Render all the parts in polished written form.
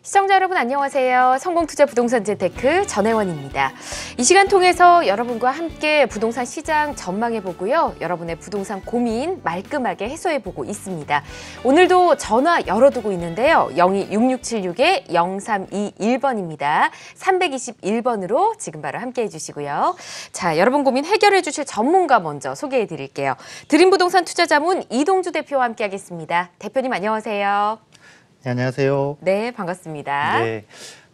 시청자 여러분 안녕하세요. 성공투자 부동산 재테크 전혜원입니다. 이 시간 통해서 여러분과 함께 부동산 시장 전망해보고요. 여러분의 부동산 고민 말끔하게 해소해보고 있습니다. 오늘도 전화 열어두고 있는데요. 0266-0321번입니다. 321번으로 지금 바로 함께해 주시고요. 자, 여러분 고민 해결해 주실 전문가 먼저 소개해 드릴게요. 드림부동산 투자자문 이동주 대표와 함께하겠습니다. 대표님 안녕하세요. 네, 안녕하세요. 네, 반갑습니다.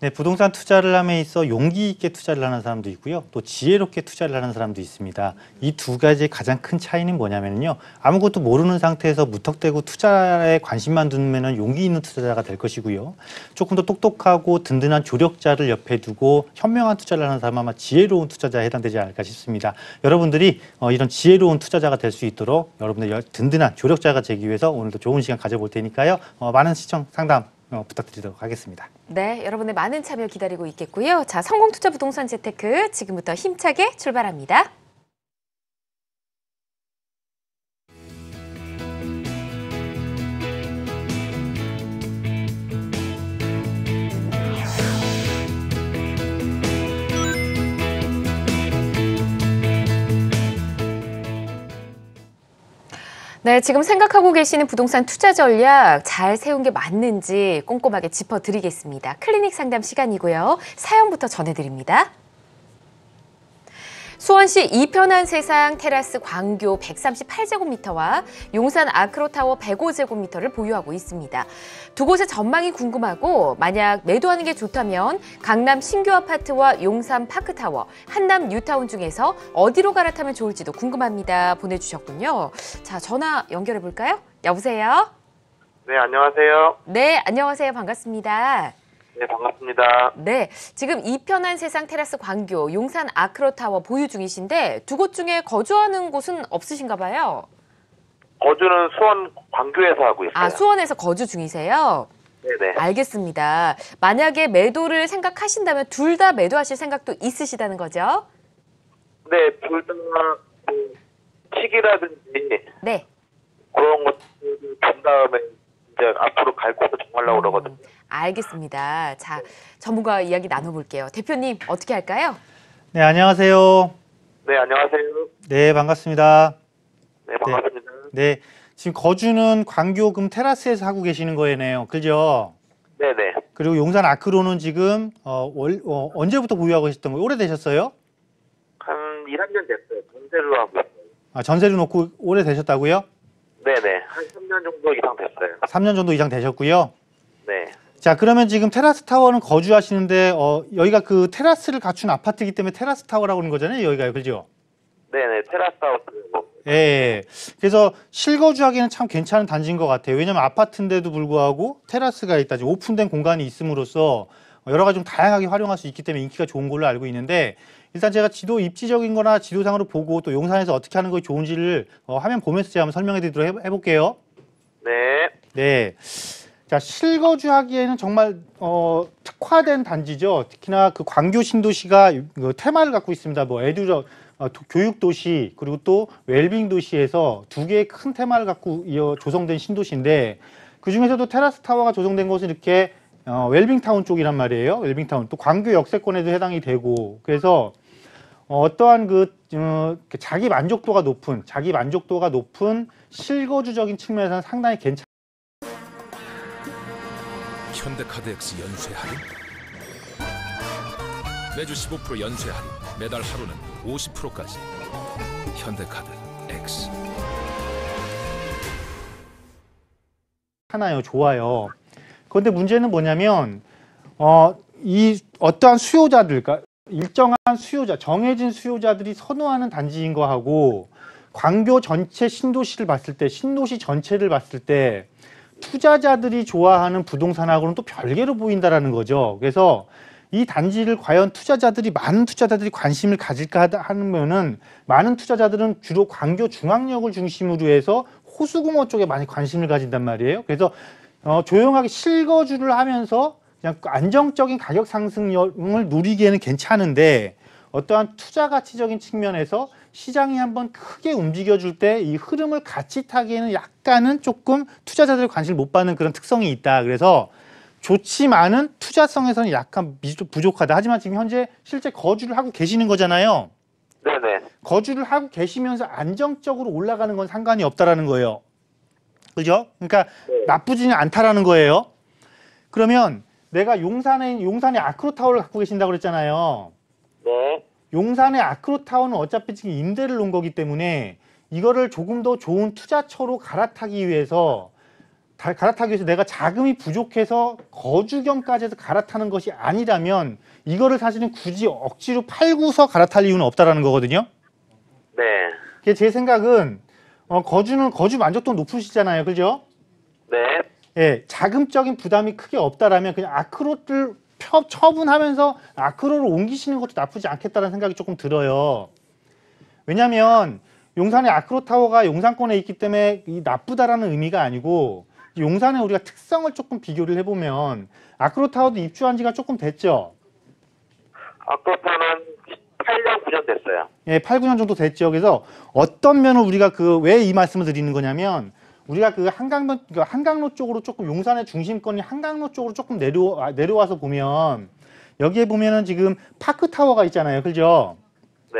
네, 부동산 투자를 함에 있어 용기 있게 투자를 하는 사람도 있고요. 또 지혜롭게 투자를 하는 사람도 있습니다. 이 두 가지의 가장 큰 차이는 뭐냐면요. 아무것도 모르는 상태에서 무턱대고 투자에 관심만 두면 용기 있는 투자자가 될 것이고요. 조금 더 똑똑하고 든든한 조력자를 옆에 두고 현명한 투자를 하는 사람은 아마 지혜로운 투자자에 해당되지 않을까 싶습니다. 여러분들이 이런 지혜로운 투자자가 될 수 있도록 여러분들 든든한 조력자가 되기 위해서 오늘도 좋은 시간 가져볼 테니까요. 많은 시청 상담 부탁드리도록 하겠습니다. 네, 여러분의 많은 참여 기다리고 있겠고요. 자, 성공투자 부동산 재테크 지금부터 힘차게 출발합니다. 네, 지금 생각하고 계시는 부동산 투자 전략 잘 세운 게 맞는지 꼼꼼하게 짚어드리겠습니다. 클리닉 상담 시간이고요. 사연부터 전해드립니다. 수원시 이편한 세상 테라스 광교 138제곱미터와 용산 아크로타워 105제곱미터를 보유하고 있습니다. 두 곳의 전망이 궁금하고 만약 매도하는 게 좋다면 강남 신규 아파트와 용산 파크타워, 한남 뉴타운 중에서 어디로 갈아타면 좋을지도 궁금합니다. 보내주셨군요. 자, 전화 연결해 볼까요? 여보세요? 네, 안녕하세요. 네, 안녕하세요. 반갑습니다. 네, 반갑습니다. 네, 지금 이편한 세상 테라스 광교, 용산 아크로타워 보유 중이신데 두 곳 중에 거주하는 곳은 없으신가 봐요. 거주는 수원 광교에서 하고 있어요. 아, 수원에서 거주 중이세요? 네네. 알겠습니다. 만약에 매도를 생각하신다면 둘 다 매도하실 생각도 있으시다는 거죠? 네, 둘 다 시기라든지 네. 그런 것들 본 다음에 이제 앞으로 갈 곳을 정하려고 그러거든요. 알겠습니다. 자, 전문가 이야기 나눠볼게요. 대표님, 어떻게 할까요? 네, 안녕하세요. 네, 안녕하세요. 네, 반갑습니다. 네, 반갑습니다. 네, 지금 거주는 광교금 테라스에서 하고 계시는 거예요, 그죠? 네네. 그리고 용산 아크로는 지금 언제부터 보유하고 계셨던 거예요? 오래되셨어요? 한 1, 2년 됐어요. 전세로 하고 있어요. 아, 전세를 놓고 오래되셨다고요? 네네. 한 3년 정도 이상 됐어요. 3년 정도 이상 되셨고요. 네. 자, 그러면 지금 테라스 타워는 거주하시는데 여기가 그 테라스를 갖춘 아파트이기 때문에 테라스 타워라고 하는 거잖아요, 여기가요, 그죠? 네네. 테라스 하우스. 예. 그래서 실거주하기는 참 괜찮은 단지인 것 같아요. 왜냐면 아파트인데도 불구하고 테라스가 있다, 오픈된 공간이 있음으로써 여러 가지 좀 다양하게 활용할 수 있기 때문에 인기가 좋은 걸로 알고 있는데, 일단 제가 지도 입지적인 거나 지도상으로 보고 또 용산에서 어떻게 하는 것이 좋은지를 화면 보면서 제가 한번 설명해 드리도록 해볼게요. 네. 네. 자, 실거주하기에는 정말 특화된 단지죠. 특히나 그 광교 신도시가 그 테마를 갖고 있습니다. 뭐 교육 도시 그리고 또 웰빙 도시에서 두 개의 큰 테마를 갖고 조성된 신도시인데, 그 중에서도 테라스 타워가 조성된 곳은 이렇게 웰빙 타운 쪽이란 말이에요. 웰빙 타운 또 광교 역세권에도 해당이 되고, 그래서 어떠한 자기 만족도가 높은 실거주적인 측면에서는 상당히 괜찮. 현대카드X 연쇄 할인, 매주 15% 연쇄 할인, 매달 하루는 50%까지. 현대카드 X. 하나요, 좋아요. 그런데 문제는 뭐냐면 이 어떠한 수요자들, 그러니까 일정한 수요자, 정해진 수요자들이 선호하는 단지인 거하고 광교 전체 신도시를 봤을 때, 신도시 전체를 봤을 때 투자자들이 좋아하는 부동산하고는 또 별개로 보인다라는 거죠. 그래서 이 단지를 과연 많은 투자자들이 관심을 가질까 하면은, 많은 투자자들은 주로 광교 중앙역을 중심으로 해서 호수공원 쪽에 많이 관심을 가진단 말이에요. 그래서 조용하게 실거주를 하면서 그냥 안정적인 가격 상승률을 누리기에는 괜찮은데, 어떠한 투자 가치적인 측면에서 시장이 한번 크게 움직여줄 때 이 흐름을 같이 타기에는 약간은 조금 투자자들 관심을 못 받는 그런 특성이 있다. 그래서 좋지만은 투자성에서는 약간 부족하다. 하지만 지금 현재 실제 거주를 하고 계시는 거잖아요. 네네. 거주를 하고 계시면서 안정적으로 올라가는 건 상관이 없다라는 거예요. 그죠? 그러니까 네. 나쁘지는 않다라는 거예요. 그러면 내가 용산에 아크로타워를 갖고 계신다고 그랬잖아요. 네. 용산의 아크로타워는 어차피 지금 임대를 놓은 거기 때문에 이거를 조금 더 좋은 투자처로 갈아타기 위해서 내가 자금이 부족해서 거주경까지 해서 갈아타는 것이 아니라면 이거를 사실은 굳이 억지로 팔고서 갈아탈 이유는 없다라는 거거든요. 네. 제 생각은 거주 만족도 높으시잖아요. 그죠? 네. 예, 자금적인 부담이 크게 없다라면 그냥 아크로를 처분하면서 아크로를 옮기시는 것도 나쁘지 않겠다는 생각이 조금 들어요. 왜냐하면 용산의 아크로타워가 용산권에 있기 때문에 나쁘다라는 의미가 아니고 용산의 우리가 특성을 조금 비교를 해보면 아크로타워도 입주한 지가 조금 됐죠. 아크로타워는 8년, 9년 됐어요. 예, 8, 9년 정도 됐죠. 그래서 어떤 면을 우리가 왜 이 말씀을 드리는 거냐면 우리가 한강로 쪽으로 조금 용산의 중심권이 한강로 쪽으로 조금 내려와서 보면 여기에 보면은 지금 파크타워가 있잖아요. 그죠? 네.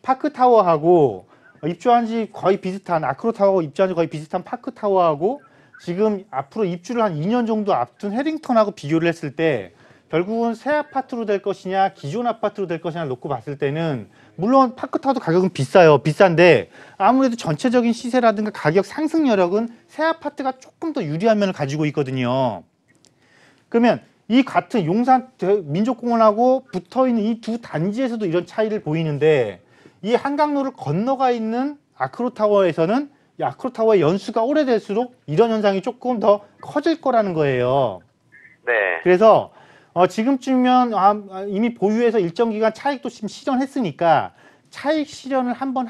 파크타워하고 입주한 지 거의 비슷한 아크로타워가 입주한 지 거의 비슷한 파크타워하고 지금 앞으로 입주를 한 2년 정도 앞둔 해링턴하고 비교를 했을 때 결국은 새 아파트로 될 것이냐 기존 아파트로 될 것이냐 놓고 봤을 때는 물론 파크타워도 가격은 비싼데 아무래도 전체적인 시세라든가 가격 상승 여력은 새 아파트가 조금 더 유리한 면을 가지고 있거든요. 그러면 이 같은 용산 민족공원하고 붙어있는 이 두 단지에서도 이런 차이를 보이는데 이 한강로를 건너가 있는 아크로타워에서는 이 아크로타워의 연수가 오래될수록 이런 현상이 조금 더 커질 거라는 거예요. 네. 그래서 지금쯤이면 이미 보유해서 일정 기간 차익도 지금 실현했으니까 차익 실현을 한번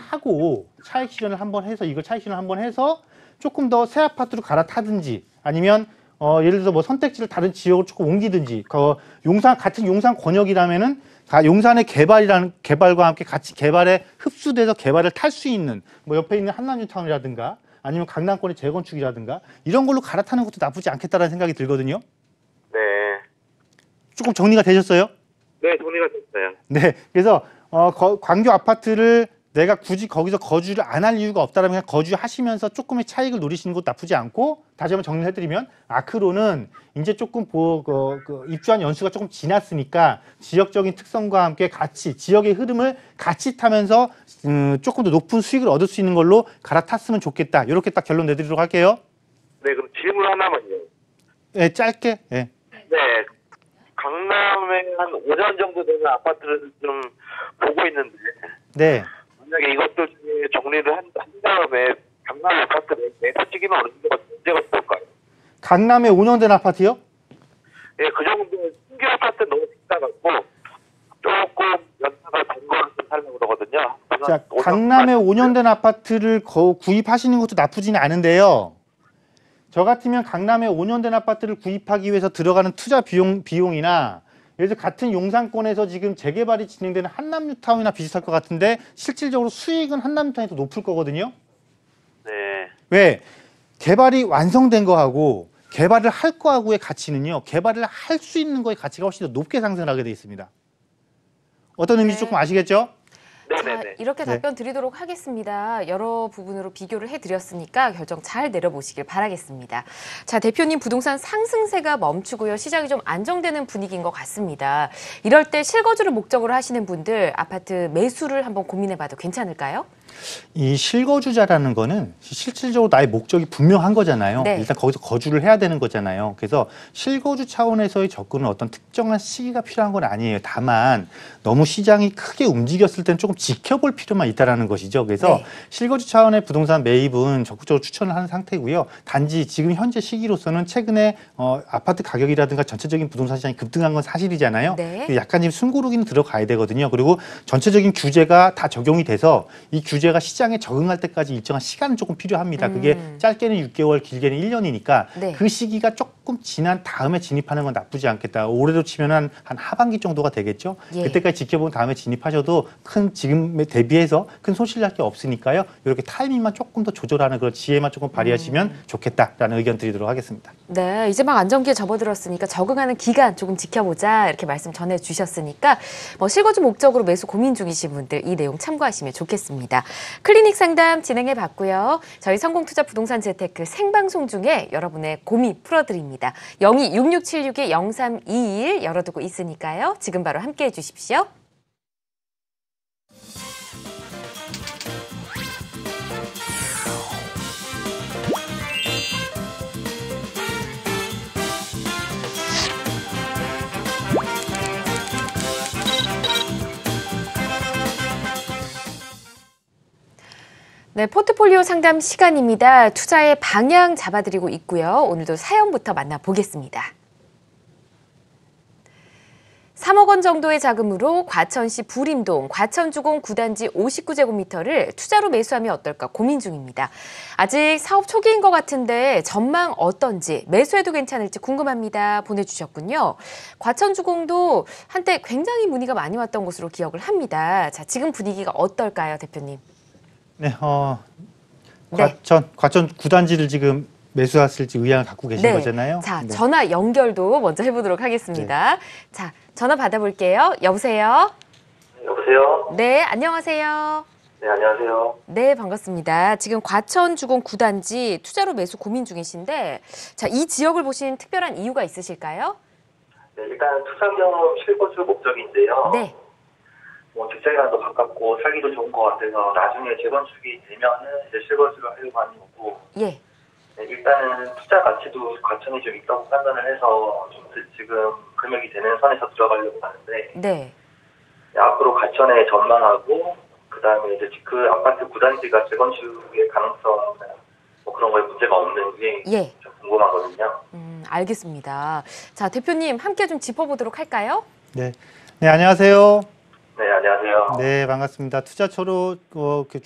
해서 조금 더 새 아파트로 갈아타든지 아니면 예를 들어서 뭐 선택지를 다른 지역으로 조금 옮기든지 같은 용산 권역이라면은 용산의 개발과 함께 같이 개발에 흡수돼서 개발을 탈 수 있는 뭐 옆에 있는 한남뉴타운이라든가 아니면 강남권의 재건축이라든가 이런 걸로 갈아타는 것도 나쁘지 않겠다라는 생각이 들거든요. 네. 조금 정리가 되셨어요? 네, 정리가 됐어요. 네. 그래서 광교 아파트를 내가 굳이 거기서 거주를 안 할 이유가 없다라면 그냥 거주하시면서 조금의 차익을 노리시는 것도 나쁘지 않고 다시 한번 정리를 해드리면 아크로는 이제 조금 입주한 연수가 조금 지났으니까 지역적인 특성과 함께 같이 지역의 흐름을 같이 타면서 조금 더 높은 수익을 얻을 수 있는 걸로 갈아탔으면 좋겠다. 이렇게 딱 결론 내드리도록 할게요. 네, 그럼 질문 하나만요. 네, 짧게. 네. 네. 강남에 한 5년 정도 되는 아파트를 좀 보고 있는데 네. 만약에 이것들 중에 정리를 한 다음에 강남 아파트 매수치기는 어느 정도 문제가 없을까요? 강남에 5년 된 아파트요? 예, 그 정도 신규 아파트 너무 비싸갖고 조금 연차가 된 거를 좀 살려고 그러거든요. 자, 강남에 5년 된 아파트를 구입하시는 것도 나쁘지는 않은데요. 저 같으면 강남에 5년 된 아파트를 구입하기 위해서 들어가는 투자 비용이나 예를 들어 같은 용산권에서 지금 재개발이 진행되는 한남뉴타운이나 비슷할 것 같은데 실질적으로 수익은 한남뉴타운이 더 높을 거거든요. 네. 왜? 개발이 완성된 거하고 개발을 할 거하고의 가치는요. 개발을 할 수 있는 거의 가치가 훨씬 더 높게 상승을 하게 돼 있습니다. 어떤 의미인지 조금 아시겠죠? 자, 이렇게 답변 드리도록 하겠습니다. 여러 부분으로 비교를 해드렸으니까 결정 잘 내려보시길 바라겠습니다. 자, 대표님 부동산 상승세가 멈추고요. 시장이 좀 안정되는 분위기인 것 같습니다. 이럴 때 실거주를 목적으로 하시는 분들 아파트 매수를 한번 고민해봐도 괜찮을까요? 이 실거주자라는 거는 실질적으로 나의 목적이 분명한 거잖아요. 네. 일단 거기서 거주를 해야 되는 거잖아요. 그래서 실거주 차원에서의 접근은 어떤 특정한 시기가 필요한 건 아니에요. 다만 너무 시장이 크게 움직였을 때는 조금 지켜볼 필요만 있다라는 것이죠. 그래서 네. 실거주 차원의 부동산 매입은 적극적으로 추천을 하는 상태고요. 단지 지금 현재 시기로서는 최근에 아파트 가격이라든가 전체적인 부동산 시장이 급등한 건 사실이잖아요. 네. 약간 지금 숨고르기는 들어가야 되거든요. 그리고 전체적인 규제가 다 적용이 돼서 이 규제 규제가 시장에 적응할 때까지 일정한 시간은 조금 필요합니다. 그게 짧게는 6개월, 길게는 1년이니까 네. 그 시기가 조금 지난 다음에 진입하는 건 나쁘지 않겠다. 올해로 치면 한 하반기 정도가 되겠죠. 예. 그때까지 지켜본 다음에 진입하셔도 큰 지금에 대비해서 큰 손실 날 게 없으니까요. 이렇게 타이밍만 조금 더 조절하는 그런 지혜만 조금 발휘하시면 좋겠다라는 의견 드리도록 하겠습니다. 네, 이제 막 안정기에 접어들었으니까 적응하는 기간 조금 지켜보자 이렇게 말씀 전해주셨으니까 뭐 실거주 목적으로 매수 고민 중이신 분들 이 내용 참고하시면 좋겠습니다. 클리닉 상담 진행해봤고요. 저희 성공투자 부동산 재테크 생방송 중에 여러분의 고민 풀어드립니다. 026676-0321 열어두고 있으니까요. 지금 바로 함께해 주십시오. 네, 포트폴리오 상담 시간입니다. 투자의 방향 잡아드리고 있고요. 오늘도 사연부터 만나보겠습니다. 3억 원 정도의 자금으로 과천시 부림동 과천주공 9단지 59제곱미터를 투자로 매수하면 어떨까 고민 중입니다. 아직 사업 초기인 것 같은데 전망 어떤지 매수해도 괜찮을지 궁금합니다. 보내주셨군요. 과천주공도 한때 굉장히 문의가 많이 왔던 곳으로 기억을 합니다. 자, 지금 분위기가 어떨까요, 대표님? 네, 과천 9단지를 지금 매수하실지 의향을 갖고 계신 거잖아요. 자, 네. 전화 연결도 먼저 해보도록 하겠습니다. 자, 전화 받아볼게요. 여보세요? 여보세요? 네, 안녕하세요. 네, 안녕하세요. 네, 반갑습니다. 지금 과천주공 9단지 투자로 매수 고민 중이신데, 자, 이 지역을 보신 특별한 이유가 있으실까요? 네, 일단 투자 겸 실거주 목적인데요. 네. 뭐 직장이랑도 가깝고 살기도 좋은 것 같아서 나중에 재건축이 되면은 이제 실거주를 하려고 하는 거고. 예. 네, 일단은 투자 가치도 과천이 좀 있다고 판단을 해서 좀 지금 금액이 되는 선에서 들어가려고 하는데. 네. 네, 앞으로 과천에 전망하고 그다음에 이제 그 아파트 9단지가 재건축의 가능성 뭐 그런 거에 문제가 없는지 예. 좀 궁금하거든요. 알겠습니다. 자, 대표님 함께 좀 짚어보도록 할까요? 네, 안녕하세요. 네, 안녕하세요. 네, 반갑습니다. 투자처로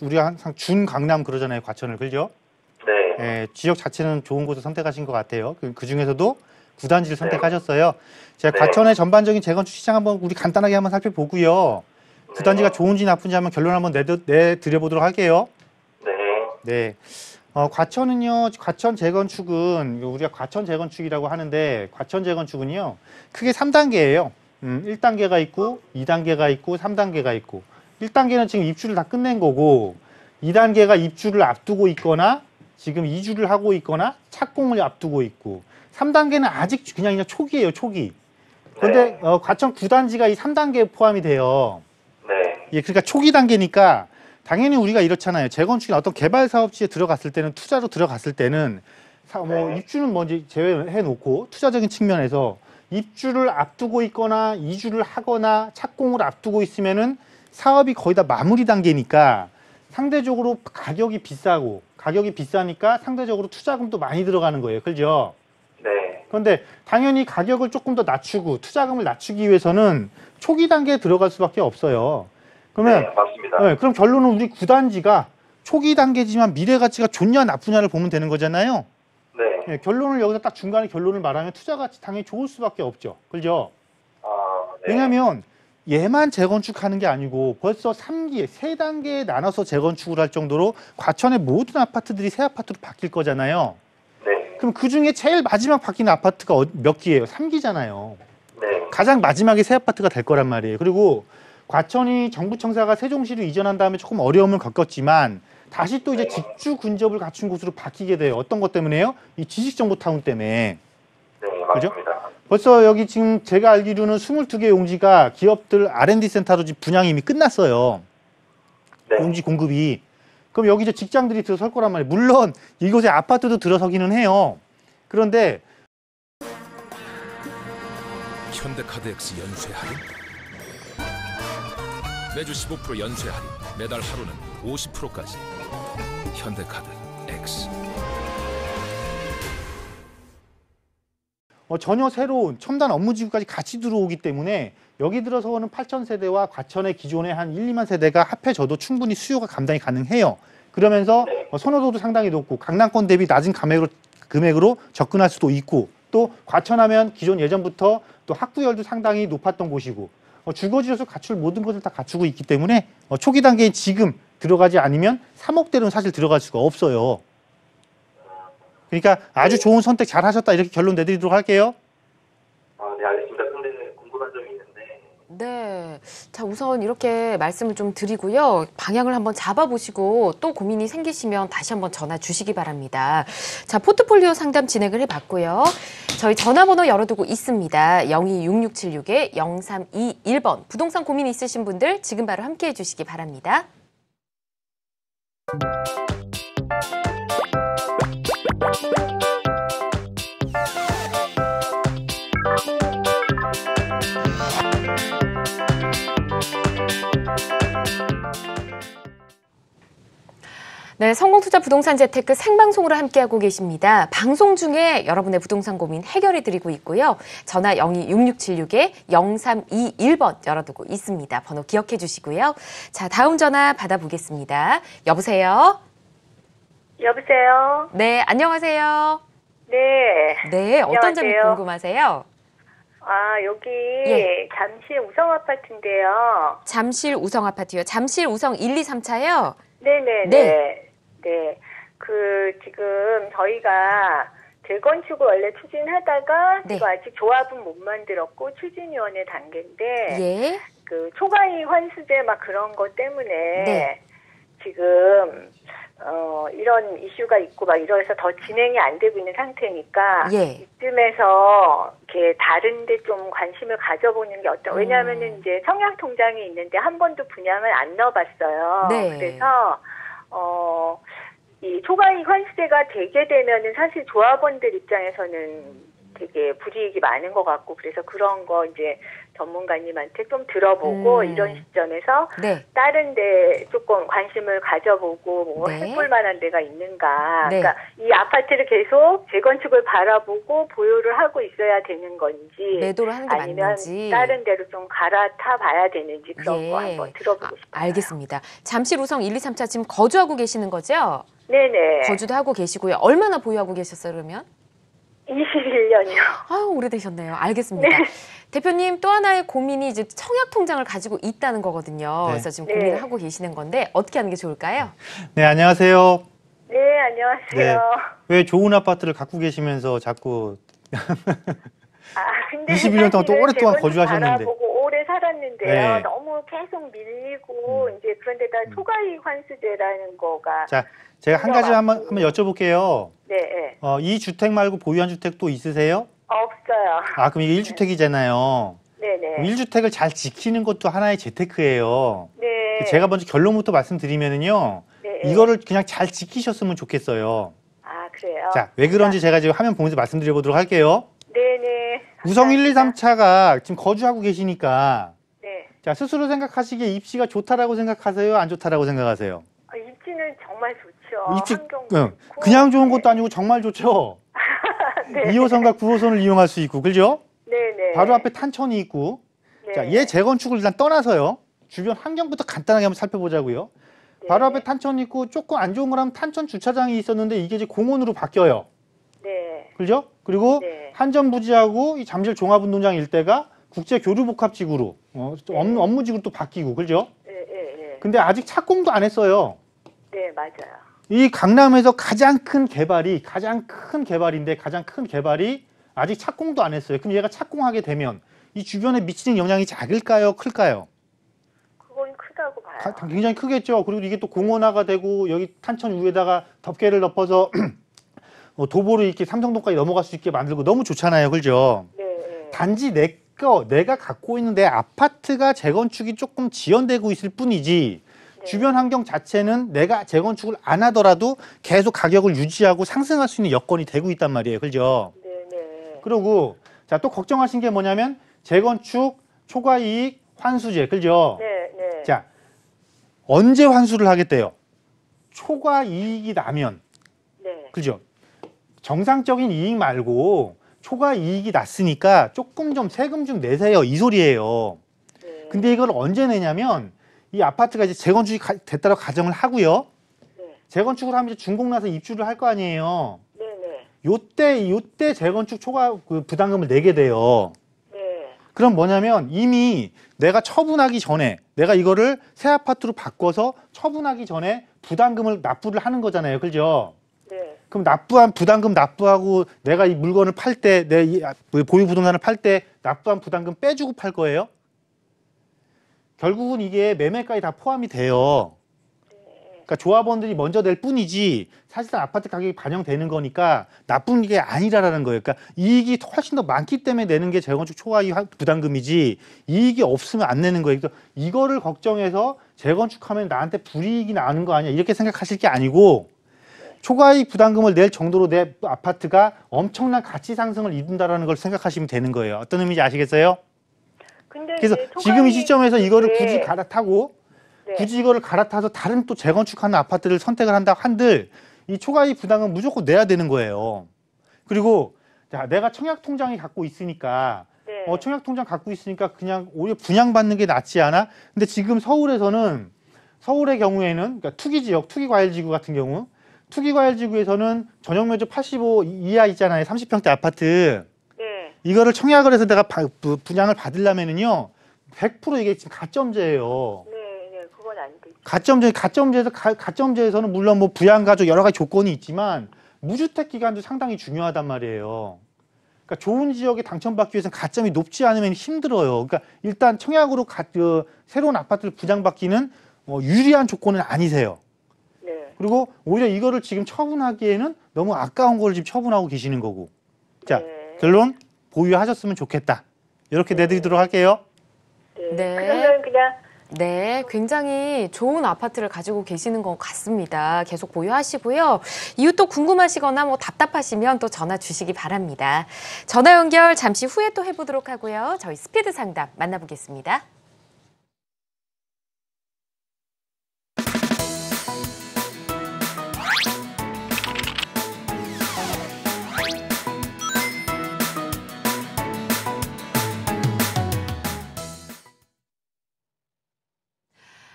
우리가 항상 준강남 그러잖아요. 과천을 그죠? 네. 네, 지역 자체는 좋은 곳을 선택하신 것 같아요. 그 중에서도 9단지를 선택하셨어요. 제가 과천의 전반적인 재건축 시장 한번 우리 간단하게 한번 살펴보고요. 9단지가 좋은지 나쁜지 한번 결론 한번 내드려보도록 할게요. 네. 과천은요, 과천 재건축은 우리가 과천 재건축이라고 하는데 과천 재건축은요 크게 3단계예요. 1단계가 있고 2단계가 있고 3단계가 있고 1단계는 지금 입주를 다 끝낸 거고 2단계가 입주를 앞두고 있거나 지금 이주를 하고 있거나 착공을 앞두고 있고 3단계는 아직 그냥 초기예요, 초기. 그런데 과천 9단지가 이 3단계에 포함이 돼요. 네. 예, 그러니까 초기 단계니까 당연히 우리가 이렇잖아요. 재건축이나 어떤 개발 사업지에 들어갔을 때는 투자로 들어갔을 때는 입주는 먼저 제외해 놓고 투자적인 측면에서 입주를 앞두고 있거나 이주를 하거나 착공을 앞두고 있으면은 사업이 거의 다 마무리 단계니까 상대적으로 가격이 비싸니까 상대적으로 투자금도 많이 들어가는 거예요. 그죠? 네. 그런데 당연히 가격을 조금 더 낮추고 투자금을 낮추기 위해서는 초기 단계에 들어갈 수밖에 없어요. 그러면 네, 맞습니다. 네, 그럼 결론은 우리 9단지가 초기 단계지만 미래 가치가 좋냐 나쁘냐를 보면 되는 거잖아요. 네. 네, 결론을 여기서 딱 중간에 결론을 말하면 투자 가치 당연히 좋을 수밖에 없죠. 그죠? 네. 왜냐하면 얘만 재건축하는 게 아니고 벌써 3기에 3단계에 나눠서 재건축을 할 정도로 과천의 모든 아파트들이 새 아파트로 바뀔 거잖아요. 네. 그럼 그중에 제일 마지막 바뀌는 아파트가 몇 기예요? 3기잖아요. 네. 가장 마지막에 새 아파트가 될 거란 말이에요. 그리고 과천이 정부청사가 세종시로 이전한 다음에 조금 어려움을 겪었지만 다시 또 이제 직주 근접을 갖춘 곳으로 바뀌게 돼요. 어떤 것 때문에요? 이 지식정보타운 때문에. 네, 그죠? 맞습니다. 벌써 여기 지금 제가 알기로는 22개 용지가 기업들 R&D 센터로 지금 분양이 이미 끝났어요. 네. 용지 공급이. 그럼 여기 이제 직장들이 들어설 거란 말이에요. 물론 이곳에 아파트도 들어서기는 해요. 그런데 현대카드엑스 연쇄 할인? 매주 15% 연쇄 할인, 매달 하루는 50%까지. 현대카드 X. 전혀 새로운 첨단 업무지구까지 같이 들어오기 때문에 여기 들어서는 8,000세대와 과천의 기존의 한 1, 2만 세대가 합해져도 충분히 수요가 감당이 가능해요. 그러면서 선호도도 상당히 높고 강남권 대비 낮은 금액으로 접근할 수도 있고 또 과천하면 기존 예전부터 또 학구열도 상당히 높았던 곳이고 주거지로서 갖출 모든 것을 다 갖추고 있기 때문에 초기 단계에 지금 들어가지 않으면 3억대로는 사실 들어갈 수가 없어요. 그러니까 아주 좋은 선택 잘 하셨다 이렇게 결론 내드리도록 할게요. 네, 알겠습니다. 근데 궁금한 점이 있는데. 네. 자, 우선 이렇게 말씀을 좀 드리고요. 방향을 한번 잡아보시고 또 고민이 생기시면 다시 한번 전화 주시기 바랍니다. 자, 포트폴리오 상담 진행을 해봤고요. 저희 전화번호 열어두고 있습니다. 0266-0321번. 부동산 고민 있으신 분들 지금 바로 함께 해주시기 바랍니다. 네, 성공투자 부동산 재테크 생방송으로 함께하고 계십니다. 방송 중에 여러분의 부동산 고민 해결해드리고 있고요. 전화 0266-0321번 열어두고 있습니다. 번호 기억해 주시고요. 자, 다음 전화 받아보겠습니다. 여보세요? 여보세요? 네, 안녕하세요. 네. 네, 어떤 점이 안녕하세요. 궁금하세요? 여기 예. 잠실 우성 아파트인데요. 잠실 우성 아파트요. 잠실 우성 1, 2, 3차요? 네네네. 네. 네. 지금 저희가 재건축을 원래 추진하다가 네. 지금 아직 조합은 못 만들었고 추진위원회 단계인데 예. 초과이익 환수제 막 그런 것 때문에 네. 지금 이런 이슈가 있고 막 이래서 더 진행이 안 되고 있는 상태니까 예. 이쯤에서 이렇게 다른데 좀 관심을 가져보는 게 어떤? 왜냐하면은 이제 청약 통장이 있는데 한 번도 분양을 안 넣어봤어요. 네. 그래서 이 초과이익 환수제가 되게 되면은 사실 조합원들 입장에서는 되게 불이익이 많은 것 같고 그래서 그런 거 이제 전문가님한테 좀 들어보고 이런 시점에서 네. 다른 데 조금 관심을 가져보고 뭐 네. 해볼 만한 데가 있는가. 네. 그러니까 이 아파트를 계속 재건축을 바라보고 보유를 하고 있어야 되는 건지 매도를 하는 게 아니면 맞는지. 다른 데로 좀 갈아타 봐야 되는지 그런 예. 거 한번 들어보고 싶어요. 알겠습니다. 잠실 우성 1, 2, 3차 지금 거주하고 계시는 거죠? 네네. 거주도 하고 계시고요. 얼마나 보유하고 계셨어요, 그러면? 21년이요. 아유, 오래되셨네요. 알겠습니다. 네. 대표님 또 하나의 고민이 이제 청약 통장을 가지고 있다는 거거든요. 네. 그래서 지금 네. 고민을 하고 계시는 건데 어떻게 하는 게 좋을까요? 네, 안녕하세요. 네, 안녕하세요. 왜 좋은 아파트를 갖고 계시면서 자꾸 근데 21년 동안 또 사실은 오랫동안 재건축 거주하셨는데. 바라보고 오래 살았는데요. 네. 너무 계속 밀리고 이제 그런데다 초과이익 환수제라는 거가 자, 제가 한 가지 한번 여쭤볼게요. 네, 네. 이 주택 말고 보유한 주택 또 있으세요? 없어요. 그럼 이게 1주택이잖아요. 네, 네. 1주택을 잘 지키는 것도 하나의 재테크예요. 네. 제가 먼저 결론부터 말씀드리면은요. 네, 이거를 그냥 잘 지키셨으면 좋겠어요. 그래요. 자, 왜 그런지 제가 지금 화면 보면서 말씀드려 보도록 할게요. 네, 네. 우성 1, 2, 3차가 지금 거주하고 계시니까 네. 자, 스스로 생각하시기에 입지가 좋다라고 생각하세요? 안 좋다라고 생각하세요? 입지는 정말 좋죠. 입지 환경도 응. 좋고. 그냥 좋은 것도 아니고 정말 좋죠. 네. 2호선과 9호선을 이용할 수 있고, 그죠? 네, 네. 바로 앞에 탄천이 있고. 네. 자, 얘 재건축을 일단 떠나서요. 주변 환경부터 간단하게 한번 살펴보자고요. 네. 바로 앞에 탄천이 있고 조금 안 좋은 거라면 탄천 주차장이 있었는데 이게 이제 공원으로 바뀌어요. 네. 그죠? 그리고 네. 한전부지하고 이 잠실 종합운동장 일대가 국제교류복합지구로 업무지구로 또 바뀌고, 그죠? 네, 네, 네. 근데 아직 착공도 안 했어요. 네, 맞아요. 이 강남에서 가장 큰 개발인데 가장 큰 개발이 아직 착공도 안 했어요. 그럼 얘가 착공하게 되면 이 주변에 미치는 영향이 작을까요? 클까요? 그건 크다고 봐요. 굉장히 크겠죠. 그리고 이게 또 공원화가 되고 여기 탄천 위에다가 덮개를 덮어서 도보로 이렇게 삼성동까지 넘어갈 수 있게 만들고 너무 좋잖아요. 그죠? 네, 네. 단지 내가 갖고 있는 내 아파트가 재건축이 조금 지연되고 있을 뿐이지 네. 주변 환경 자체는 내가 재건축을 안 하더라도 계속 가격을 유지하고 상승할 수 있는 여건이 되고 있단 말이에요. 그죠? 네, 네. 그리고 자, 또 걱정하신 게 뭐냐면 재건축 초과이익 환수제. 그죠? 네, 네. 자, 언제 환수를 하겠대요? 초과이익이 나면. 네. 그죠? 정상적인 이익 말고 초과 이익이 났으니까 조금 좀 세금 좀 내세요 이 소리예요. 네. 근데 이걸 언제 내냐면 이 아파트가 이제 재건축이 됐다고 가정을 하고요. 네. 재건축을 하면 이제 준공 나서 입주를 할 거 아니에요. 네네. 요때 재건축 초과 그 부담금을 내게 돼요. 네. 그럼 뭐냐면 이미 내가 처분하기 전에 내가 이거를 새 아파트로 바꿔서 처분하기 전에 부담금을 납부를 하는 거잖아요. 그죠? 네. 그럼 납부한 부담금 납부하고 내가 이 물건을 팔 때 내 보유 부동산을 팔 때 납부한 부담금 빼주고 팔 거예요. 결국은 이게 매매까지 다 포함이 돼요. 그러니까 조합원들이 먼저 낼 뿐이지 사실상 아파트 가격이 반영되는 거니까 나쁜 게 아니라는 거예요. 그러니까 이익이 훨씬 더 많기 때문에 내는 게 재건축 초과 이익 부담금이지 이익이 없으면 안 내는 거예요. 그래서 이거를 걱정해서 재건축하면 나한테 불이익이 나는 거 아니야 이렇게 생각하실 게 아니고 초과이익 부담금을 낼 정도로 내 아파트가 엄청난 가치 상승을 이룬다라는 걸 생각하시면 되는 거예요. 어떤 의미인지 아시겠어요? 근데 그래서 이제 지금 이 시점에서 이거를 네. 굳이 갈아타고 네. 굳이 이거를 갈아타서 다른 또 재건축하는 아파트를 선택을 한다 한들 이 초과이익 부담금 무조건 내야 되는 거예요. 그리고 자, 내가 청약통장이 갖고 있으니까 네. 청약통장 갖고 있으니까 그냥 오히려 분양받는 게 낫지 않아? 근데 지금 서울에서는 서울의 경우에는 그러니까 투기지역, 투기과열지구 같은 경우 투기과열지구에서는 전용면적 85 이하 있잖아요. 30평대 아파트. 네. 이거를 청약을 해서 내가 분양을 받으려면은요 100% 이게 지금 가점제예요. 네. 그건 안 되죠. 가점제에서는 물론 뭐 부양가족 여러 가지 조건이 있지만 무주택 기간도 상당히 중요하단 말이에요. 그러니까 좋은 지역에 당첨받기 위해서는 가점이 높지 않으면 힘들어요. 그러니까 일단 청약으로 새로운 아파트를 분양받기는 유리한 조건은 아니세요. 네. 그리고 오히려 이거를 지금 처분하기에는 너무 아까운 걸 지금 처분하고 계시는 거고. 자, 네. 결론 보유하셨으면 좋겠다. 이렇게 내드리도록 할게요. 네. 그러면 그냥 네, 굉장히 좋은 아파트를 가지고 계시는 것 같습니다. 계속 보유하시고요. 이유 또 궁금하시거나 뭐 답답하시면 또 전화 주시기 바랍니다. 전화 연결 잠시 후에 또 해보도록 하고요. 저희 스피드 상담 만나보겠습니다.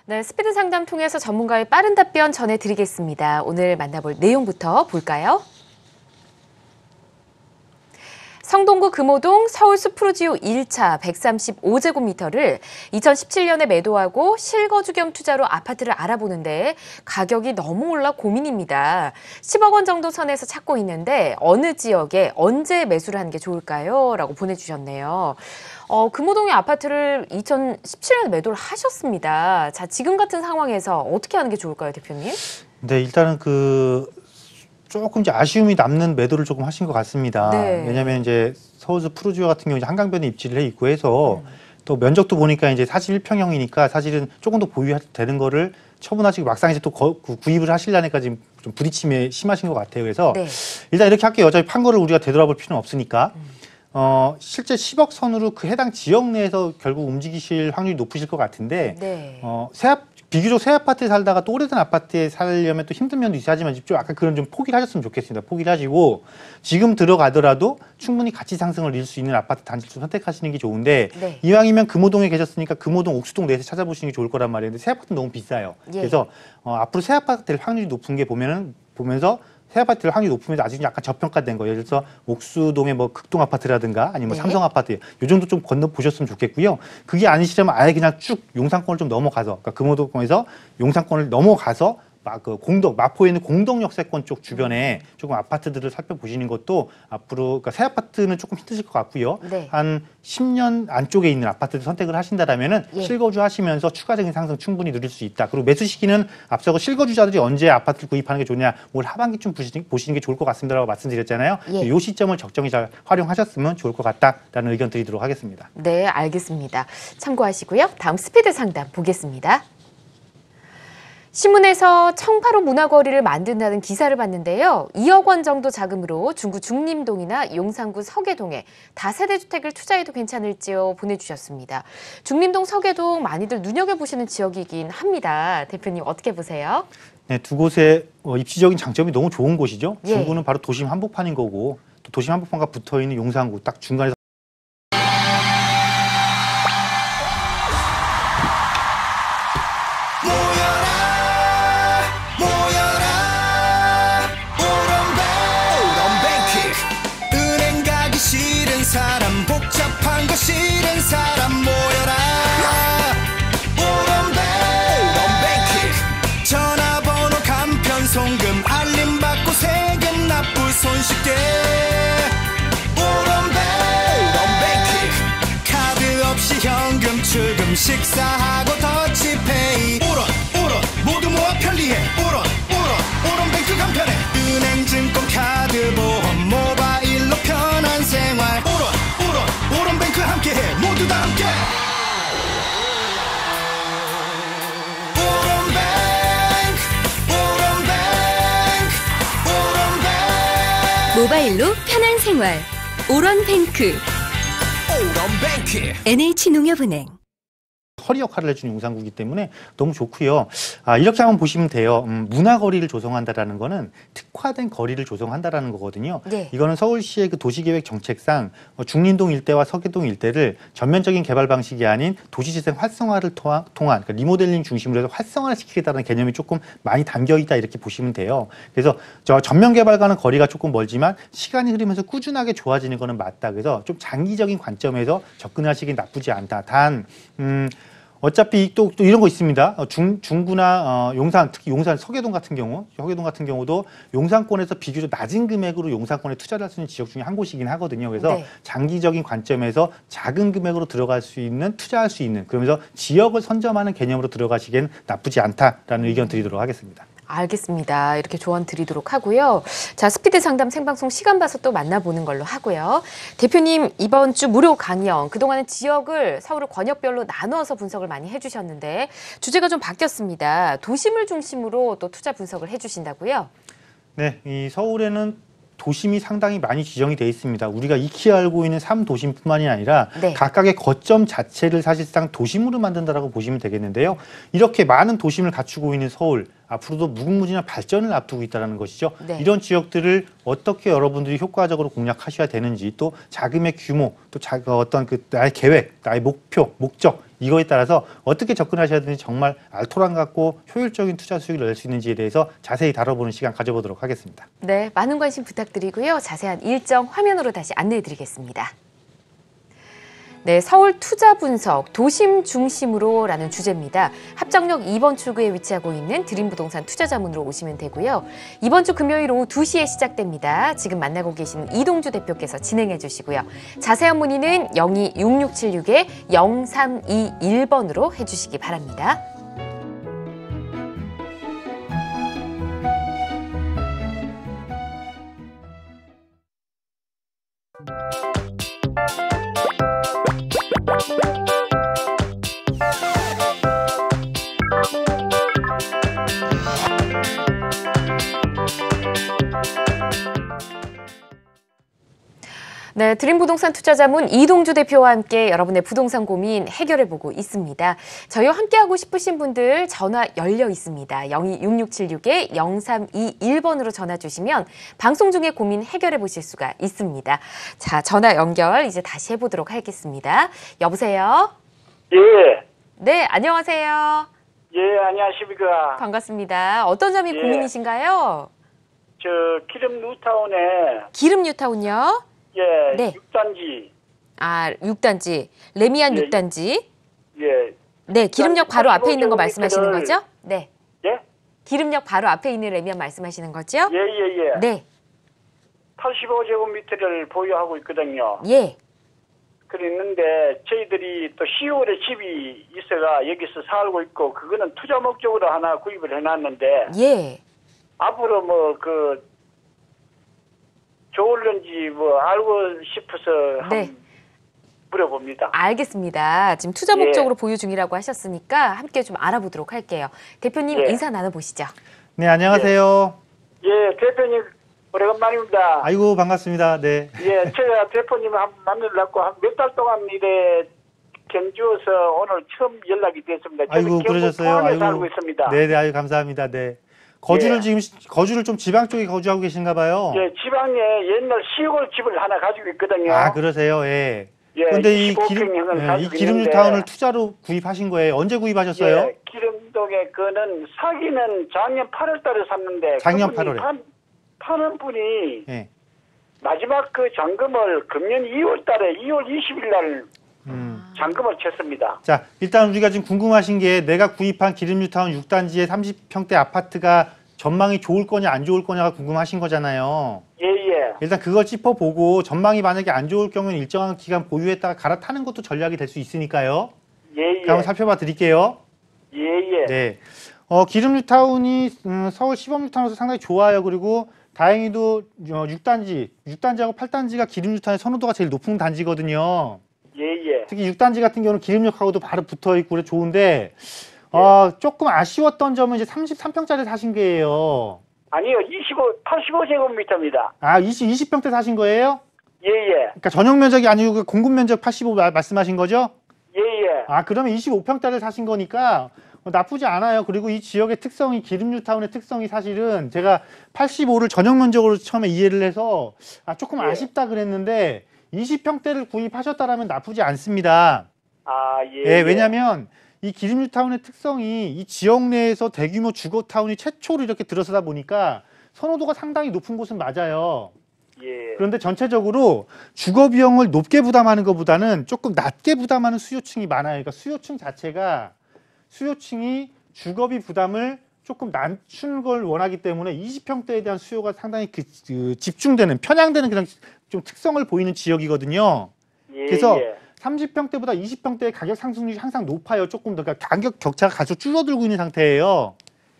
네, 스피드 상담 통해서 전문가의 빠른 답변 전해드리겠습니다. 오늘 만나볼 내용부터 볼까요? 성동구 금호동 서울 수프루지오 1차 135제곱미터를 2017년에 매도하고 실거주 겸 투자로 아파트를 알아보는데 가격이 너무 올라 고민입니다. 10억 원 정도 선에서 찾고 있는데 어느 지역에 언제 매수를 하는 게 좋을까요? 라고 보내주셨네요. 금호동의 아파트를 2017년에 매도를 하셨습니다. 자, 지금 같은 상황에서 어떻게 하는 게 좋을까요, 대표님? 네, 일단은 조금 이제 아쉬움이 남는 매도를 조금 하신 것 같습니다. 네. 왜냐하면 이제 서울수 푸르지오 같은 경우 이제 한강변에 입지를 해 있고 해서 또 면적도 보니까 이제 41평형이니까 사실은 조금 더 보유되는 거를 처분하시고 막상 이제 또 구입을 하시려니까 지금 좀 부딪힘이 심하신 것 같아요. 그래서 네. 일단 이렇게 할게요. 어차피 판 거를 우리가 되돌아볼 필요는 없으니까. 실제 10억 선으로 그 해당 지역 내에서 결국 움직이실 확률이 높으실 것 같은데, 네. 비교적 새 아파트에 살다가 또 오래된 아파트에 살려면 또 힘든 면도 있어야 하지만 좀 아까 그런 좀 포기를 하셨으면 좋겠습니다. 포기를 하시고 지금 들어가더라도 충분히 가치 상승을 이룰 수 있는 아파트 단지를 좀 선택하시는 게 좋은데 네. 이왕이면 금호동에 계셨으니까 금호동 옥수동 내에서 찾아보시는 게 좋을 거란 말이에요. 근데 새 아파트는 너무 비싸요. 예. 그래서 앞으로 새 아파트 될 확률이 높은 게 보면서 새 아파트를 확률이 높으면 아직 약간 저평가된 거예요. 예를 들어서 옥수동의 뭐 극동 아파트라든가 아니면 네. 삼성 아파트 이 정도 좀 건너 보셨으면 좋겠고요. 그게 아니시려면 아예 그냥 쭉 용산권을 좀 넘어가서 그러니까 금호동에서 용산권을 넘어가서 마포에 있는 공덕역세권 쪽 주변에 조금 아파트들을 살펴보시는 것도 앞으로 그러니까 새 아파트는 조금 힘드실 것 같고요. 네. 한 10년 안쪽에 있는 아파트를 선택을 하신다라면은 예. 실거주 하시면서 추가적인 상승 충분히 누릴 수 있다. 그리고 매수 시기는 앞서고 실거주자들이 언제 아파트를 구입하는 게 좋냐 올 하반기쯤 보시는 게 좋을 것 같습니다라고 말씀드렸잖아요. 예. 이 시점을 적정히 잘 활용하셨으면 좋을 것 같다라는 의견 드리도록 하겠습니다. 네, 알겠습니다. 참고하시고요. 다음 스피드 상담 보겠습니다. 신문에서 청파로 문화거리를 만든다는 기사를 봤는데요. 2억 원 정도 자금으로 중구 중림동이나 용산구 서계동에 다세대 주택을 투자해도 괜찮을지요 보내주셨습니다. 중림동, 서계동 많이들 눈여겨보시는 지역이긴 합니다. 대표님 어떻게 보세요? 네, 두 곳의 입지적인 장점이 너무 좋은 곳이죠. 예. 중구는 바로 도심 한복판인 거고 또 도심 한복판과 붙어 있는 용산구 딱 중간에서 사람 복잡한 거 싫은 사람 모여라 오런뱅크 전화번호 간편 송금 알림 받고 세금 납부 손쉽게 오런뱅크 카드 없이 현금 출금 식사하고 더치페이 오런 모두 모아 편리해 오런뱅크 간편해 은행 증권 카드 보험 모바일로 편한 생활 오런뱅크 함께해 모두 다 함께 오런뱅크 모바일로 편한 생활 오런뱅크 NH농협은행 허리 역할을 해주는 용산구이기 때문에 너무 좋고요. 이렇게 한번 보시면 돼요. 문화거리를 조성한다라는 거는 특화된 거리를 조성한다라는 거거든요. 네. 이거는 서울시의 그 도시계획 정책상 중림동 일대와 서계동 일대를 전면적인 개발 방식이 아닌 도시재생 활성화를 통한 그러니까 리모델링 중심으로 해서 활성화를 시키겠다는 개념이 조금 많이 담겨 있다 이렇게 보시면 돼요. 그래서 저 전면 개발과는 거리가 조금 멀지만 시간이 흐르면서 꾸준하게 좋아지는 거는 맞다. 그래서 좀 장기적인 관점에서 접근하시기 나쁘지 않다. 단 어차피 또 이런 거 있습니다. 중구나 용산, 특히 용산 서계동 같은 경우도 용산권에서 비교적 낮은 금액으로 용산권에 투자를 할 수 있는 지역 중에 한 곳이긴 하거든요. 그래서 네. 장기적인 관점에서 작은 금액으로 들어갈 수 있는, 투자할 수 있는, 그러면서 지역을 선점하는 개념으로 들어가시기엔 나쁘지 않다라는 의견 드리도록 하겠습니다. 알겠습니다. 이렇게 조언 드리도록 하고요. 자, 스피드 상담 생방송 시간 봐서 또 만나보는 걸로 하고요. 대표님, 이번 주 무료 강연, 그동안은 지역을 서울을 권역별로 나누어서 분석을 많이 해주셨는데 주제가 좀 바뀌었습니다. 도심을 중심으로 또 투자 분석을 해주신다고요? 네, 이 서울에는 도심이 상당히 많이 지정이 돼 있습니다. 우리가 익히 알고 있는 3도심뿐만이 아니라 네. 각각의 거점 자체를 사실상 도심으로 만든다라고 보시면 되겠는데요. 이렇게 많은 도심을 갖추고 있는 서울, 앞으로도 무궁무진한 발전을 앞두고 있다는 것이죠. 네. 이런 지역들을 어떻게 여러분들이 효과적으로 공략하셔야 되는지, 또 자금의 규모, 또 어떤 나의 계획, 나의 목표, 목적, 이거에 따라서 어떻게 접근하셔야 되는지 정말 알토란 같고 효율적인 투자 수익을 낼 수 있는지에 대해서 자세히 다뤄보는 시간 가져보도록 하겠습니다. 네, 많은 관심 부탁드리고요. 자세한 일정 화면으로 다시 안내해드리겠습니다. 네, 서울 투자 분석 도심 중심으로라는 주제입니다. 합정역 2번 출구에 위치하고 있는 드림부동산 투자자문으로 오시면 되고요. 이번 주 금요일 오후 2시에 시작됩니다. 지금 만나고 계시는 이동주 대표께서 진행해 주시고요. 자세한 문의는 0266-0321번으로 해주시기 바랍니다. 네, 드림부동산 투자자문 이동주 대표와 함께 여러분의 부동산 고민 해결해보고 있습니다. 저희와 함께하고 싶으신 분들 전화 열려 있습니다. 0266-0321번으로 전화 주시면 방송 중에 고민 해결해보실 수가 있습니다. 자, 전화 연결 이제 다시 해보도록 하겠습니다. 여보세요? 예. 네, 안녕하세요. 예, 안녕하십니까. 반갑습니다. 어떤 점이 예. 고민이신가요? 저, 기름 뉴타운에, 기름 뉴타운요? 예, 네. 6단지. 아, 6단지. 레미안 예. 6단지. 예. 네, 기름역 바로 앞에 있는 거 말씀하시는 85 거죠? 네. 예? 기름역 바로 앞에 있는 레미안 말씀하시는 거죠? 예, 예, 예. 네. 85제곱미터를 보유하고 있거든요. 예. 그랬는데, 저희들이 또 10월에 집이 있어가 여기서 살고 있고, 그거는 투자 목적으로 하나 구입을 해놨는데, 예. 앞으로 좋을런지 알고 싶어서 네. 한번 물어봅니다. 알겠습니다. 지금 투자 예. 목적으로 보유 중이라고 하셨으니까 함께 좀 알아보도록 할게요. 대표님 예. 인사 나눠보시죠. 네, 안녕하세요. 예, 대표님, 오래간만입니다. 아이고, 반갑습니다. 네. 예, 제가 대표님 한번 만나려고 몇 달 동안 이래 견주어서 오늘 처음 연락이 됐습니다. 저는 아이고, 경북 그러셨어요. 포항에 아이고. 살고 있습니다. 네, 네, 아유, 감사합니다. 네. 거주를 예. 지금 거주를 좀 지방 쪽에 거주하고 계신가 봐요. 예, 지방에 옛날 시골 집을 하나 가지고 있거든요. 아, 그러세요. 예. 예, 그런데 이 25평형을 이 가지고 기름뉴타운을 있는데, 투자로 구입하신 거예요. 언제 구입하셨어요? 예, 기름동에 그는 사기는 작년 8월 달에 샀는데 작년 그분이 8월에. 파는 분이 예. 마지막 그 잔금을 금년 2월 달에 2월 20일 날 음. 잔금을 쳤습니다. 자, 일단 우리가 지금 궁금하신 게 내가 구입한 기름뉴타운 6단지의 30평대 아파트가 전망이 좋을 거냐 안 좋을 거냐가 궁금하신 거잖아요. 예예. 일단 그걸 짚어보고 전망이 만약에 안 좋을 경우는 일정한 기간 보유했다가 갈아타는 것도 전략이 될 수 있으니까요. 예예. 한번 살펴봐 드릴게요. 예예. 네. 기름뉴타운이 서울 시범뉴타운에서 상당히 좋아요. 그리고 다행히도 6단지하고 8단지가 기름뉴타운의 선호도가 제일 높은 단지거든요. 예예. 특히 6단지 같은 경우는 기름역하고도 바로 붙어 있고 그래 좋은데 조금 아쉬웠던 점은 이제 33평짜리 사신 거예요. 아니요, 85제곱미터입니다. 아, 20평대 사신 거예요? 예예. 그러니까 전용 면적이 아니고 그 공급 면적 85 말씀하신 거죠? 예예. 아, 그러면 25평대를 사신 거니까 나쁘지 않아요. 그리고 이 지역의 특성이 기름뉴타운의 특성이 사실은 제가 85를 전용 면적으로 처음에 이해를 해서 조금 아쉽다 그랬는데 20평대를 구입하셨다라면 나쁘지 않습니다. 아, 예. 예, 왜냐면 이 기름뉴타운의 특성이 이 지역 내에서 대규모 주거타운이 최초로 이렇게 들어서다 보니까 선호도가 상당히 높은 곳은 맞아요. 예. 그런데 전체적으로 주거 비용을 높게 부담하는 것보다는 조금 낮게 부담하는 수요층이 많아요. 그러니까 수요층이 주거비 부담을 조금 낮춘 걸 원하기 때문에 20평대에 대한 수요가 상당히 집중되는, 편향되는 그냥 좀 특성을 보이는 지역이거든요. 예. 그래서 예. 30평대보다 20평대의 가격 상승률이 항상 높아요. 조금 더. 그러니까 가격 격차가 계속 줄어들고 있는 상태예요.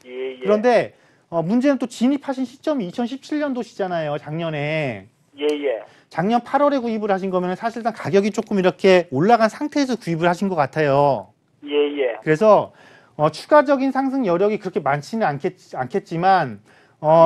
예. 예. 그런데 문제는 또 진입하신 시점이 2017년도시잖아요. 작년에. 예예. 작년 8월에 구입을 하신 거면 사실상 가격이 조금 이렇게 올라간 상태에서 구입을 하신 것 같아요. 예예. 그래서 추가적인 상승 여력이 그렇게 많지는 않겠지만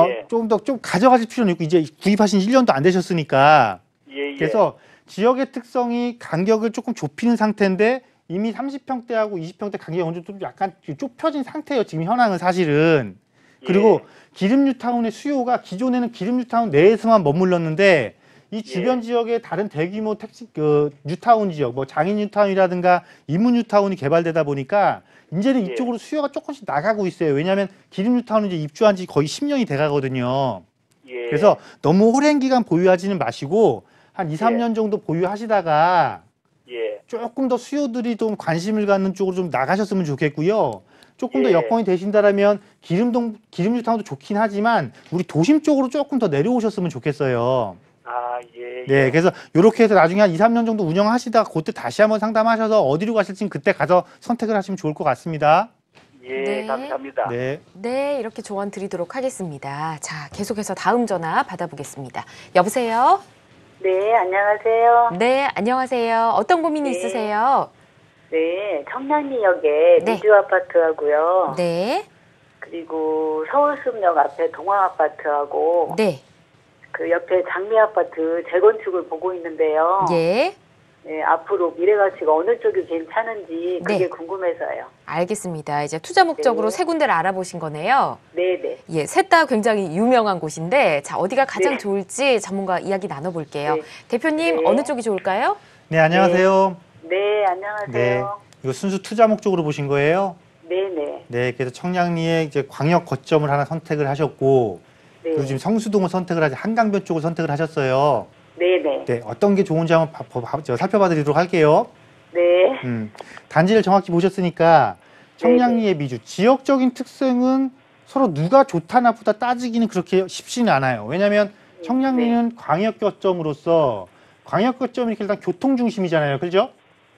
예. 좀 가져가실 필요는 있고 이제 구입하신 1년도 안 되셨으니까. 예예. 그래서 지역의 특성이 간격을 조금 좁히는 상태인데 이미 30평대하고 20평대 간격이 어느 정도 좀 약간 좁혀진 상태예요. 지금 현황은 사실은. 그리고 기름뉴타운의 수요가 기존에는 기름뉴타운 내에서만 머물렀는데 이 주변 지역의 다른 대규모 택시 뉴타운 지역, 뭐 장인뉴타운이라든가 인문뉴타운이 개발되다 보니까 이제는 이쪽으로 수요가 조금씩 나가고 있어요. 왜냐하면 기름뉴타운은 이제 입주한 지 거의 10년이 돼가거든요. 예. 그래서 너무 오랜 기간 보유하지는 마시고 한 2, 3년 정도 보유하시다가 예. 조금 더 수요들이 좀 관심을 갖는 쪽으로 좀 나가셨으면 좋겠고요. 조금 더 예. 여건이 되신다라면 기름뉴타운도 좋긴 하지만 우리 도심 쪽으로 조금 더 내려오셨으면 좋겠어요. 아, 예. 네, 그래서 이렇게 해서 나중에 한 2, 3년 정도 운영하시다가 그때 다시 한번 상담하셔서 어디로 가실지 그때 가서 선택을 하시면 좋을 것 같습니다. 예, 네. 감사합니다. 네. 네, 이렇게 조언 드리도록 하겠습니다. 자, 계속해서 다음 전화 받아보겠습니다. 여보세요? 네, 안녕하세요. 네, 안녕하세요. 어떤 고민이 네. 있으세요? 네, 청량리역에 네. 미주 아파트하고요. 네, 그리고 서울숲역 앞에 동화아파트하고 네, 그 옆에 장미아파트 재건축을 보고 있는데요. 예, 네, 앞으로 미래가치가 어느 쪽이 괜찮은지 그게 네. 궁금해서요. 알겠습니다. 이제 투자 목적으로 네. 세 군데를 알아보신 거네요. 네네. 예, 셋 다 굉장히 유명한 곳인데, 자, 어디가 가장 네. 좋을지 전문가 이야기 나눠볼게요. 네. 대표님, 네. 어느 쪽이 좋을까요? 네, 안녕하세요. 네, 안녕하세요. 이거 순수 투자 목적으로 보신 거예요? 네네. 네, 그래서 청량리에 이제 광역 거점을 하나 선택을 하셨고, 네. 그리고 지금 성수동을 선택을 하지 한강변 쪽을 선택을 하셨어요. 네네. 네, 어떤 게 좋은지 한번 살펴봐 드리도록 할게요. 네. 단지를 정확히 보셨으니까 청량리의 미주 지역적인 특성은 서로 누가 좋다 나쁘다 따지기는 그렇게 쉽지는 않아요. 왜냐하면 청량리는 광역 거점으로서 광역 거점이 이렇게 일단 교통 중심이잖아요, 그렇죠?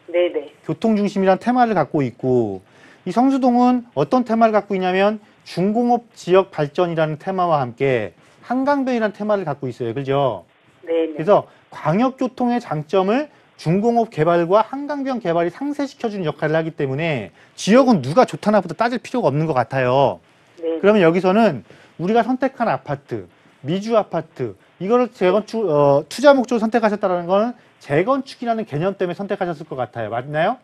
네네. 교통 중심이란 테마를 갖고 있고 이 성수동은 어떤 테마를 갖고 있냐면 중공업 지역 발전이라는 테마와 함께 한강변이라는 테마를 갖고 있어요, 그렇죠? 네네. 그래서 광역교통의 장점을 중공업 개발과 한강변 개발이 상쇄시켜주는 역할을 하기 때문에 지역은 누가 좋다 나쁘다 따질 필요가 없는 것 같아요. 네. 그러면 여기서는 우리가 선택한 아파트, 미주 아파트, 이거를 투자 목적으로 선택하셨다는 건 재건축이라는 개념 때문에 선택하셨을 것 같아요. 맞나요?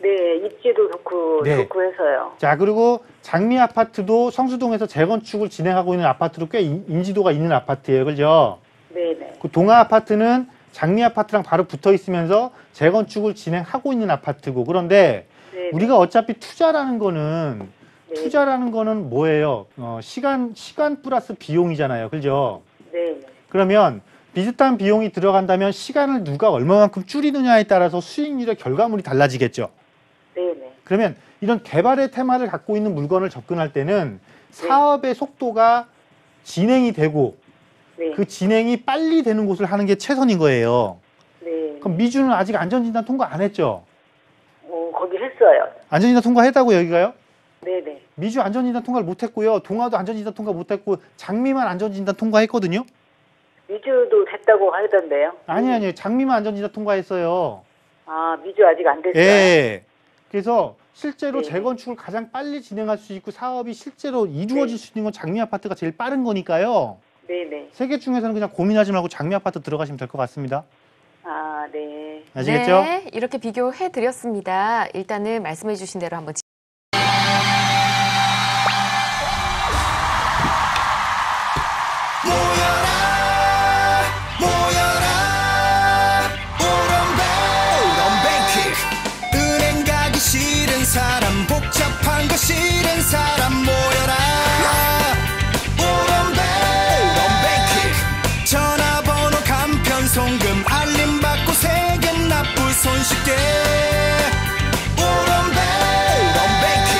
네, 입지도 좋고 네. 좋고 해서요. 자, 그리고 장미 아파트도 성수동에서 재건축을 진행하고 있는 아파트로 꽤 인지도가 있는 아파트예요. 그죠? 네네. 그 동아 아파트는 장미 아파트랑 바로 붙어 있으면서 재건축을 진행하고 있는 아파트고, 그런데 네네. 우리가 어차피 투자라는 거는 네. 뭐예요? 시간 플러스 비용이잖아요. 그죠? 네네. 그러면 비슷한 비용이 들어간다면 시간을 누가 얼마만큼 줄이느냐에 따라서 수익률의 결과물이 달라지겠죠. 네네. 그러면 이런 개발의 테마를 갖고 있는 물건을 접근할 때는 사업의 속도가 진행이 되고 네. 그 진행이 빨리 되는 곳을 하는 게 최선인 거예요. 네. 그럼 미주는 아직 안전진단 통과 안 했죠? 거기 했어요. 안전진단 통과했다고 여기가요? 네네. 미주 안전진단 통과를 못했고요. 동아도 안전진단 통과 못했고 장미만 안전진단 통과했거든요. 미주도 됐다고 하던데요. 아니요. 장미만 안전진단 통과했어요. 아, 미주 아직 안 됐어요. 예. 그래서 실제로 네. 재건축을 가장 빨리 진행할 수 있고 사업이 실제로 이루어질 수 있는 건 장미 아파트가 제일 빠른 거니까요. 네네. 세 개 중에서는 그냥 고민하지 말고 장미 아파트 들어가시면 될 것 같습니다. 아, 네. 아시겠죠? 네, 이렇게 비교해 드렸습니다. 일단은 말씀해 주신 대로 한번 은행 가기 싫은 사람 복잡한 거 싫은 사람 모여라 오런뱅크 전화번호 간편 송금 알림 받고 세금 납부 손쉽게 오런뱅크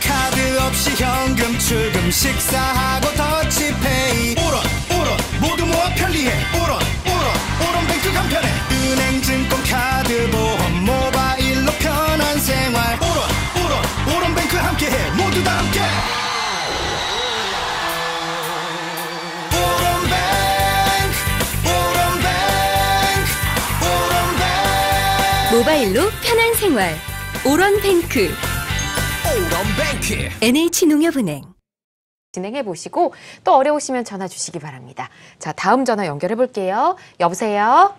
카드 없이 현금 출금 식사하고 더치페이 오런 모두 모아 편리해 오런뱅크 간편해 은행 증권 카드 보험 모바일로 편한 생활 오런뱅크 함께해 모두 다 함께 오런뱅크 모바일로 편한 생활. 오런뱅크. NH농협은행. 진행해 보시고 또 어려우시면 전화 주시기 바랍니다. 자, 다음 전화 연결해 볼게요. 여보세요?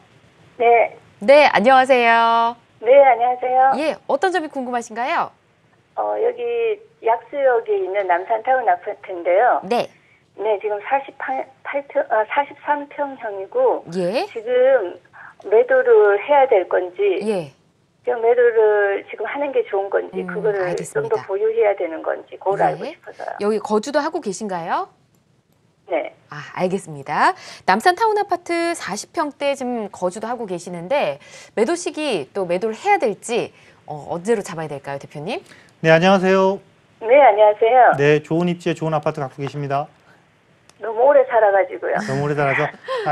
네. 네, 안녕하세요. 네, 안녕하세요. 예, 어떤 점이 궁금하신가요? 여기 약수역에 있는 남산타운 아파트인데요. 네. 네, 지금 43평형이고 예. 지금 매도를 해야 될 건지 예. 지금 매도를 지금 하는 게 좋은 건지 그거를 알겠습니다. 좀 더 보유해야 되는 건지 그걸 네. 알고 싶어서요. 여기 거주도 하고 계신가요? 네. 아, 알겠습니다. 남산 타운 아파트 40평대 지금 거주도 하고 계시는데 매도 시기 또 매도를 해야 될지 언제로 잡아야 될까요, 대표님? 네, 안녕하세요. 네, 안녕하세요. 네, 좋은 입지에 좋은 아파트 갖고 계십니다. 너무 오래 살아가지고요. 너무 오래 살아서.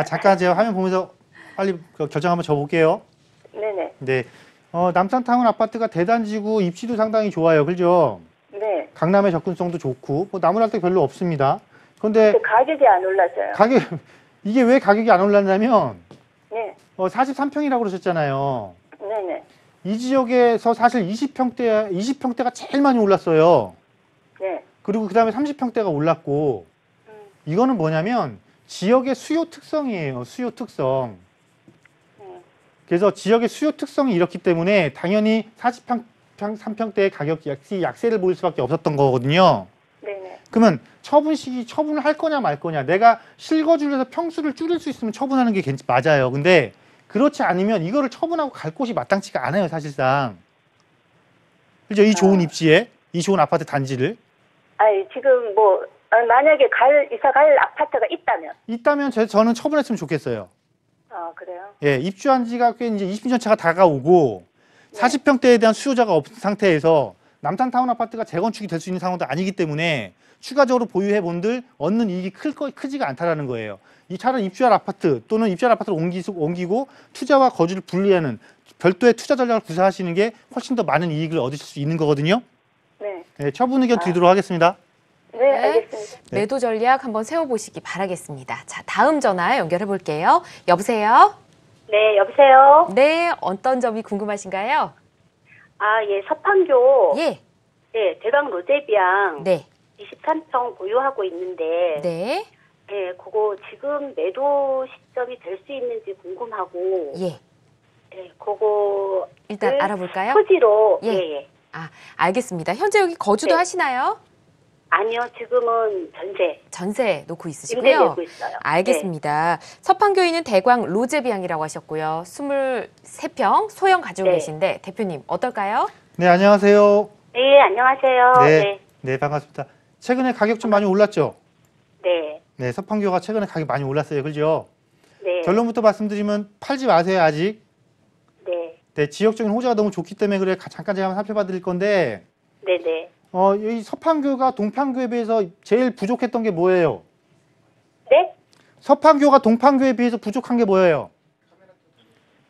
잠깐 제가 화면 보면서 빨리 결정 한번 줘볼게요. 네네. 네. 남산타운 아파트가 대단지고 입지도 상당히 좋아요. 그죠? 네. 강남의 접근성도 좋고, 뭐 나무랄 데 별로 없습니다. 그런데 근데 가격이 안 올랐어요. 이게 왜 가격이 안 올랐냐면, 네. 43평이라고 그러셨잖아요. 네네. 이 지역에서 사실 20평대가 제일 많이 올랐어요. 네. 그리고 그 다음에 30평대가 올랐고, 이거는 뭐냐면, 지역의 수요 특성이에요. 수요 특성. 그래서 지역의 수요 특성이 이렇기 때문에 당연히 43평대의 가격 약세를 보일 수밖에 없었던 거거든요. 네네. 그러면 처분 시기 처분을 할 거냐 말 거냐. 내가 실거주를 해서 평수를 줄일 수 있으면 처분하는 게 맞아요. 근데 그렇지 않으면 이거를 처분하고 갈 곳이 마땅치가 않아요, 사실상. 그죠? 이 좋은 입지에, 이 좋은 아파트 단지를. 아니, 지금 만약에 이사 갈 아파트가 있다면 저는 처분했으면 좋겠어요. 아, 그래요? 예, 입주한 지가 꽤 이제 20년 차가 다가오고, 40평대에 대한 수요자가 없는 상태에서 남산타운 아파트가 재건축이 될 수 있는 상황도 아니기 때문에 추가적으로 보유해 본들 얻는 이익이 크지가 않다라는 거예요. 이 차라리 입주할 아파트 또는 입주할 아파트를 옮기고 투자와 거주를 분리하는 별도의 투자 전략을 구사하시는 게 훨씬 더 많은 이익을 얻으실 수 있는 거거든요. 네. 네, 처분 의견 드리도록 하겠습니다. 네, 알겠습니다. 네. 매도 전략 한번 세워보시기 바라겠습니다. 자, 다음 전화 연결해 볼게요. 여보세요? 네, 여보세요? 네, 어떤 점이 궁금하신가요? 아, 예, 서판교. 예. 네, 대강 로제비앙. 네. 23평 보유하고 있는데. 네. 네, 그거 지금 매도 시점이 될 수 있는지 궁금하고. 예. 네, 그거 일단 알아볼까요? 토지로 예. 예, 예. 아, 알겠습니다. 현재 여기 거주도 네. 하시나요? 아니요, 지금은 전세 놓고 임대 있으시고요. 내고 있어요. 알겠습니다. 서판교에 있는 대광 로제비앙이라고 하셨고요. 23평 소형 가지고 네. 계신데 대표님 어떨까요? 네, 안녕하세요. 네, 안녕하세요. 네, 네. 네, 반갑습니다. 최근에 가격 좀 많이 올랐죠? 네. 네, 서판교가 최근에 가격 많이 올랐어요. 그죠? 네. 결론부터 말씀드리면 팔지 마세요, 아직. 네. 네, 지역적인 호재가 너무 좋기 때문에 그래 잠깐 제가 한번 살펴봐 드릴 건데 네, 네. 이 서판교가 동판교에 비해서 제일 부족했던 게 뭐예요? 네? 서판교가 동판교에 비해서 부족한 게 뭐예요?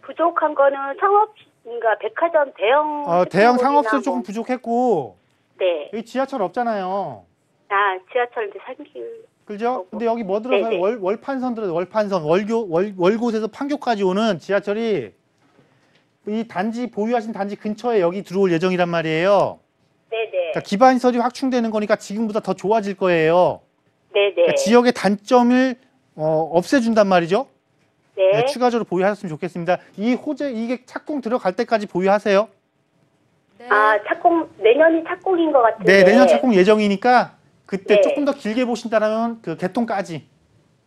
부족한 거는 상업인가 백화점 대형 대형 쇼핑몰이나 상업소 조금 뭐. 부족했고 네. 여기 지하철 없잖아요. 아, 지하철 이제 산길. 그죠? 근데 여기 뭐 들어서요? 네네. 월판선 들어서 월판선 월곶에서 판교까지 오는 지하철이 이 단지 보유하신 단지 근처에 여기 들어올 예정이란 말이에요. 네네. 그러니까 기반시설이 확충되는 거니까 지금보다 더 좋아질 거예요. 네네. 그러니까 지역의 단점을 없애준단 말이죠. 네. 네, 추가적으로 보유하셨으면 좋겠습니다. 이 호재 이게 착공 들어갈 때까지 보유하세요. 네. 아, 내년이 착공인 것 같은데. 네, 내년 착공 예정이니까 그때 네. 조금 더 길게 보신다면 그 개통까지.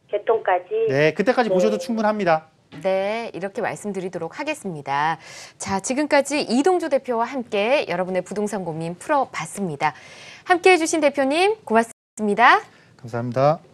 개통까지. 네, 그때까지 네. 보셔도 충분합니다. 네, 이렇게 말씀드리도록 하겠습니다. 자, 지금까지 이동주 대표와 함께 여러분의 부동산 고민 풀어봤습니다. 함께해 주신 대표님 고맙습니다. 감사합니다.